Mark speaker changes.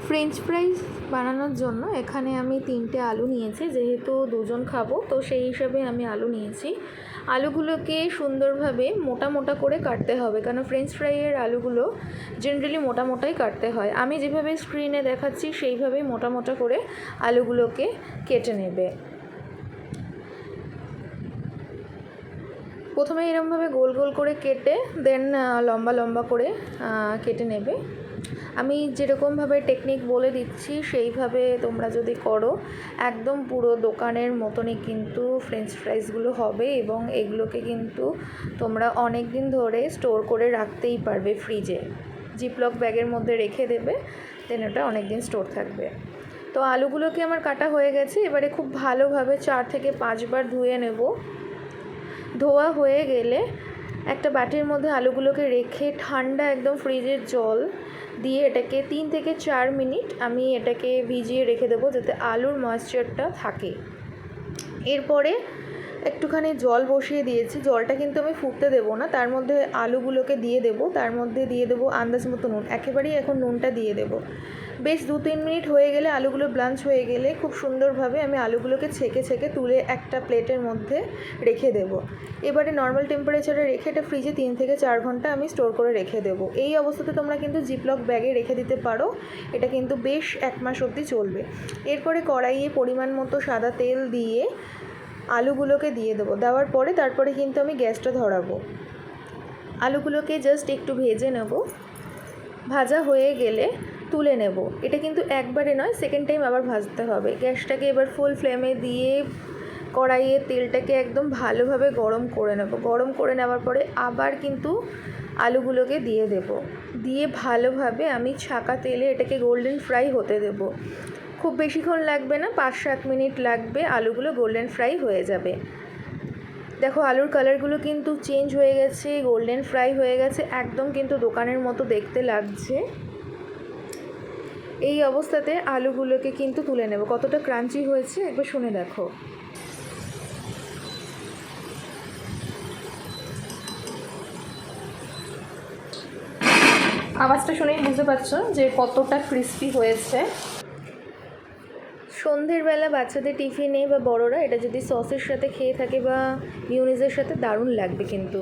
Speaker 1: French fries বানানোর জন্য এখানে আমি 3টে আলু নিয়েছি, যেহেতু দুজন খাবো তো সেই হিসাবে আমি আলু নিয়েছি। আলুগুলোকে সুন্দরভাবে মোটা মোটা করে কাটতে হবে, কারণ ফ্রেঞ্চ ফ্রাইয়ের আলুগুলো জেনারেলি মোটা মোটাই কাটতে হয়। আমি যেভাবে স্ক্রিনে দেখাচ্ছি সেইভাবেই মোটা মোটা করে আলুগুলোকে কেটে নেবে। প্রথমে এরকমভাবে গোল গোল করে কেটে দেন লম্বা লম্বা করে কেটে নেবে। আমি যেরকমভাবে টেকনিক বলে দিচ্ছি সেইভাবে তোমরা যদি করো একদম পুরো দোকানের মতনই কিন্তু ফ্রেঞ্চ ফ্রাইসগুলো হবে, এবং এগুলোকে কিন্তু তোমরা অনেক দিন ধরে স্টোর করে রাখতেই পারবে ফ্রিজে। জিপলক ব্যাগের মধ্যে রেখে দেবে, দেন ওটা অনেক দিন স্টোর থাকবে। তো আলুগুলোকে আমার কাটা হয়ে গেছে, এবারে খুব ভালোভাবে 4 থেকে 5 বার ধুয়ে নেব। ধোয়া হয়ে গেলে একটা বাটির মধ্যে আলুগুলোকে রেখে ঠান্ডা একদম ফ্রিজের জল দিয়ে এটাকে 3 থেকে 4 মিনিট আমি এটাকে ভিজিয়ে রেখে দেবো, যাতে আলুর ময়েশ্চারটা থাকে। এরপরে একটুখানি জল বসিয়ে দিয়েছি, জলটা কিন্তু আমি ফুটতে দেবো না, তার মধ্যে আলুগুলোকে দিয়ে দেবো, তার মধ্যে দিয়ে দেবো আন্দাজ মতো নুন, একেবারেই এখন নুনটা দিয়ে দেবো। বেশ 2-3 মিনিট হয়ে গেলে আলুগুলো ব্লাঞ্চ হয়ে গেলে খুব সুন্দরভাবে আমি আলুগুলোকে ছেঁকে ছেঁকে তুলে একটা প্লেটের মধ্যে রেখে দেবো। এবারে নর্মাল টেম্পারেচারে রেখে এটা ফ্রিজে 3 থেকে 4 ঘন্টা আমি স্টোর করে রেখে দেবো। এই অবস্থাতে তোমরা কিন্তু জিপলক ব্যাগে রেখে দিতে পারো, এটা কিন্তু বেশ 1 মাস অবধি চলবে। এরপরে কড়াইয়ে পরিমাণ মতো সাদা তেল দিয়ে আলুগুলোকে দিয়ে দেবো। দেওয়ার পরে তারপরে কিন্তু আমি গ্যাসটা ধরাবো। আলুগুলোকে জাস্ট একটু ভেজে নেব, ভাজা হয়ে গেলে তুলে নেব। এটা কিন্তু একবারে নয়, সেকেন্ড টাইম আবার ভাজতে হবে। গ্যাসটাকে এবার ফুল ফ্লেমে দিয়ে কড়াইয়ে তেলটাকে একদম ভালোভাবে গরম করে নেব। গরম করে নেওয়ার পরে আবার কিন্তু আলুগুলোকে দিয়ে দেব, দিয়ে ভালোভাবে আমি ছাকা তেলে এটাকে গোল্ডেন ফ্রাই হতে দেব। খুব বেশিক্ষণ লাগবে না, 5-7 মিনিট লাগবে, আলুগুলো গোল্ডেন ফ্রাই হয়ে যাবে। দেখো আলুর কালারগুলো কিন্তু চেঞ্জ হয়ে গেছে, গোল্ডেন ফ্রাই হয়ে গেছে, একদম কিন্তু দোকানের মতো দেখতে লাগছে। এই অবস্থাতে আলুগুলোকে কিন্তু তুলে নেব। কতটা ক্রাঞ্চি হয়েছে একবার শুনে দেখো। আওয়াজটা শুনেই বুঝতে পারছো যে কতটা ক্রিস্পি হয়েছে। সন্ধ্যের বেলা বাচ্চাদের টিফিনে বা বড়রা এটা যদি সসের সাথে খেয়ে থাকে বা মিউনিজের সাথে দারুণ লাগবে কিন্তু।